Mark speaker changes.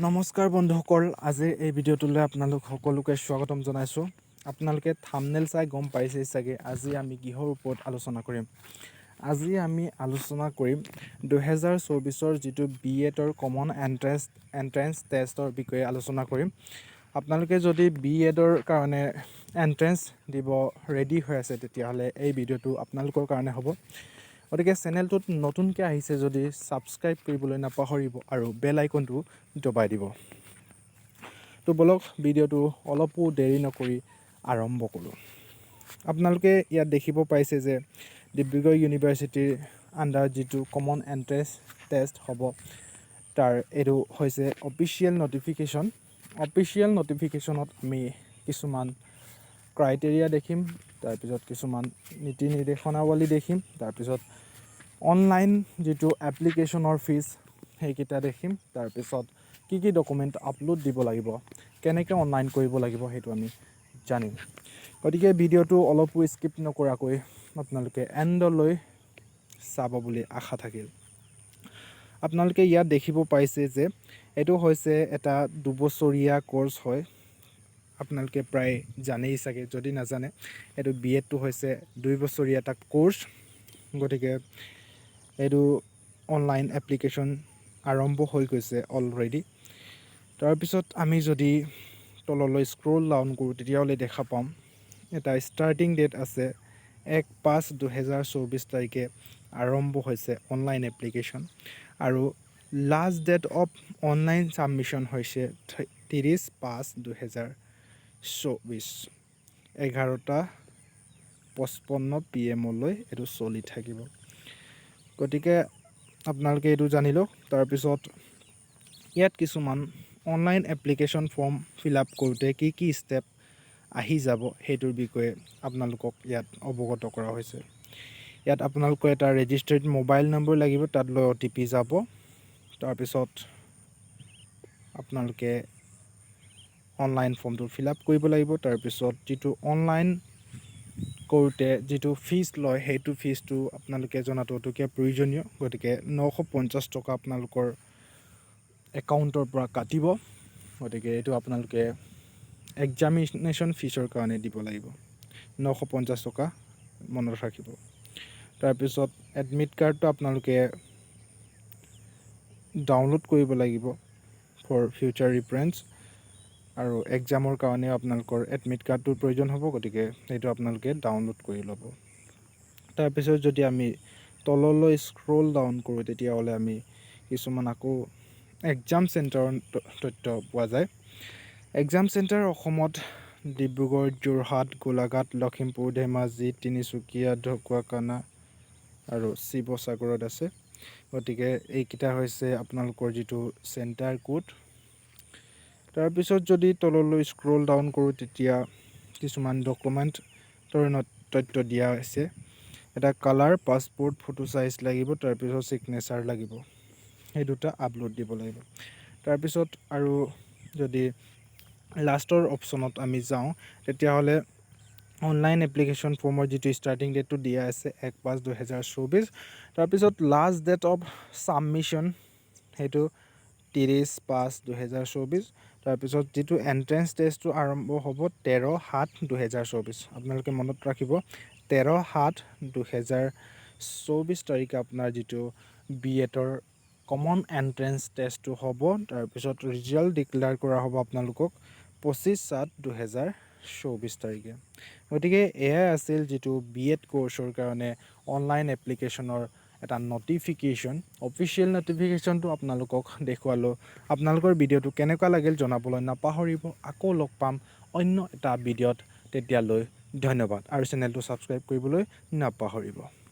Speaker 1: নমস্কাৰ বন্ধুসকল, আজিৰ এই ভিডিঅ'টোলৈ আপোনালোক সকলোকে স্বাগতম জনাইছোঁ। আপোনালোকে থাম্বনেইল চাই গম পাইছেই চাগে আজি আমি কিহৰ ওপৰত আলোচনা কৰিম। আজি আমি আলোচনা কৰিম 2024-ৰ যিটো BEdৰ কমন এণ্ট্ৰেন্স টেষ্টৰ বিষয়ে আলোচনা কৰিম। আপোনালোকে যদি BEdৰ কাৰণে এণ্ট্ৰেন্স দিব ৰেডি হৈ আছে তেতিয়াহ'লে এই ভিডিঅ'টো আপোনালোকৰ কাৰণে হ'ব। গতিকে চেনেলটোত নতুনকৈ আহিছে যদি ছাবস্ক্ৰাইব কৰিবলৈ নাপাহৰিব আৰু বেল আইকনটো দবাই দিব। তো বলক ভিডিঅ'টো অলপো দেৰি নকৰি আৰম্ভ কৰোঁ। আপোনালোকে ইয়াত দেখিব পাইছে যে ডিব্ৰুগড় ইউনিভাৰ্চিটিৰ আণ্ডাৰ যিটো কমন এণ্ট্ৰেন্স টেষ্ট হ'ব তাৰ এইটো হৈছে অফিচিয়েল নটিফিকেশ্যন। অফিচিয়েল নটিফিকেশ্যনত আমি কিছুমান ক্ৰাইটেৰিয়া দেখিম, তাৰপিছত কিছুমান নীতি নিৰ্দেশনাৱলী দেখিম, তাৰপিছত অনলাইন যিটো এপ্লিকেশ্যনৰ ফিজ সেইকেইটা দেখিম, তাৰপিছত কি ডকুমেণ্ট আপলোড দিব লাগিব, কেনেকৈ অনলাইন কৰিব লাগিব সেইটো আমি জানিম। গতিকে ভিডিঅ'টো অলপো স্কিপ নকৰাকৈ আপোনালোকে এণ্ডলৈ চাব বুলি আশা থাকিল। আপোনালোকে ইয়াত দেখিব পাইছে যে এইটো হৈছে এটা 2 বছৰীয়া কোৰ্চ হয়। আপোনালোকে প্ৰায় জানেই চাগে, যদি নাজানে এইটো BEdটো হৈছে 2 বছৰীয়া এটা কোৰ্চ। গতিকে এইটো অনলাইন এপ্লিকেশ্যন আৰম্ভ হৈ গৈছে অলৰেডি। তাৰপিছত আমি যদি তললৈ স্ক্ৰল ডাউন কৰোঁ তেতিয়াহ'লে দেখা পাম এটা ষ্টাৰ্টিং ডেট আছে 1/5/2024 তাৰিখে আৰম্ভ হৈছে অনলাইন এপ্লিকেশ্যন আৰু last date of online submission হৈছে 30/5/2024 11:55 PM এইটো চলি থাকিব। গতিকে আপোনালোকে এইটো জানি লওক। তাৰপিছত ইয়াত কিছুমান online application form fill up কৰোঁতে কি ষ্টেপ আহি যাব সেইটোৰ বিষয়ে আপোনালোকক ইয়াত অৱগত কৰা হৈছে। ইয়াত আপোনালোকৰ এটা ৰেজিষ্টাৰ্ড মোবাইল নম্বৰ লাগিব, তাতলৈ OTP যাব। তাৰপিছত আপোনালোকে অনলাইন ফৰ্মটো ফিল আপ কৰিব লাগিব। তাৰপিছত যিটো অনলাইন কৰোঁতে যিটো ফিজ লয় সেইটো ফিজটো আপোনালোকে জনাটো অতিকৈ প্ৰয়োজনীয়। গতিকে 950 টকা আপোনালোকৰ একাউণ্টৰ পৰা কাটিব। গতিকে এইটো আপোনালোকে এক্সামিনেশ্যন ফিজৰ কাৰণে দিব লাগিব, 950 টকা মনত ৰাখিব। তাৰপিছত এডমিট কাৰ্ডটো আপোনালোকে ডাউনলোড কৰিব লাগিব ফৰ ফিউচাৰ ৰিফাৰেঞ্চ, আৰু এক্সামৰ কাৰণেও আপোনালোকৰ এডমিট কাৰ্ডটোৰ প্ৰয়োজন হ'ব। গতিকে সেইটো আপোনালোকে ডাউনলোড কৰি ল'ব। তাৰপিছত যদি আমি তললৈ স্ক্ৰল ডাউন কৰোঁ তেতিয়াহ'লে আমি কিছুমান আকৌ এক্সাম চেণ্টাৰৰ তথ্য পোৱা যায়। এক্সাম চেণ্টাৰ অসমত ডিব্ৰুগড়, যোৰহাট, গোলাঘাট, লখিমপুৰ, ধেমাজি, তিনিচুকীয়া, ঢকুৱাখানা আৰু শিৱসাগৰত আছে। গতিকে এইকেইটা হৈছে আপোনালোকৰ যিটো চেণ্টাৰ কোড। তাৰপিছত যদি তললৈ স্ক্ৰল ডাউন কৰোঁ তেতিয়া কিছুমান ডকুমেণ্টৰ তথ্য দিয়া হৈছে। এটা কালাৰ পাছপোৰ্ট ফটো চাইজ লাগিব, তাৰপিছত ছিগনেচাৰ লাগিব, সেই দুটা আপলোড দিব লাগিব। তাৰপিছত আৰু যদি লাষ্টৰ অপশ্যনত আমি যাওঁ তেতিয়াহ'লে অনলাইন এপ্লিকেশ্যন ফৰ্মৰ যিটো ষ্টাৰ্টিং ডেটটো দিয়া আছে 1/5/2024। তাৰপিছত লাষ্ট ডেট অফ ছাবমিশ্যন সেইটো 30/5/2024। তাৰপিছত যিটো এণ্ট্ৰেন্স টেষ্টটো আৰম্ভ হ'ব 13/7/2024। আপোনালোকে মনত ৰাখিব 13/7/2024 তাৰিখে আপোনাৰ যিটো BEdৰ কমন এণ্ট্ৰেন্স টেষ্টটো হ'ব। তাৰপিছত ৰিজাল্ট ডিক্লেয়াৰ কৰা হ'ব আপোনালোকক 25/7/2024 তাৰিখে। গতিকে এয়াই আছিল যিটো BEd কোৰ্চৰ কাৰণে অনলাইন এপ্লিকেশ্যনৰ এটা নটিফিকেশ্যন। অফিচিয়েল নটিফিকেশ্যনটো আপোনালোকক দেখুৱালোঁ। আপোনালোকৰ ভিডিঅ'টো কেনেকুৱা লাগিল জনাবলৈ নাপাহৰিব। আকৌ লগ পাম অন্য এটা ভিডিঅ'ত। তেতিয়ালৈ ধন্যবাদ আৰু চেনেলটো ছাবস্ক্ৰাইব কৰিবলৈ নাপাহৰিব।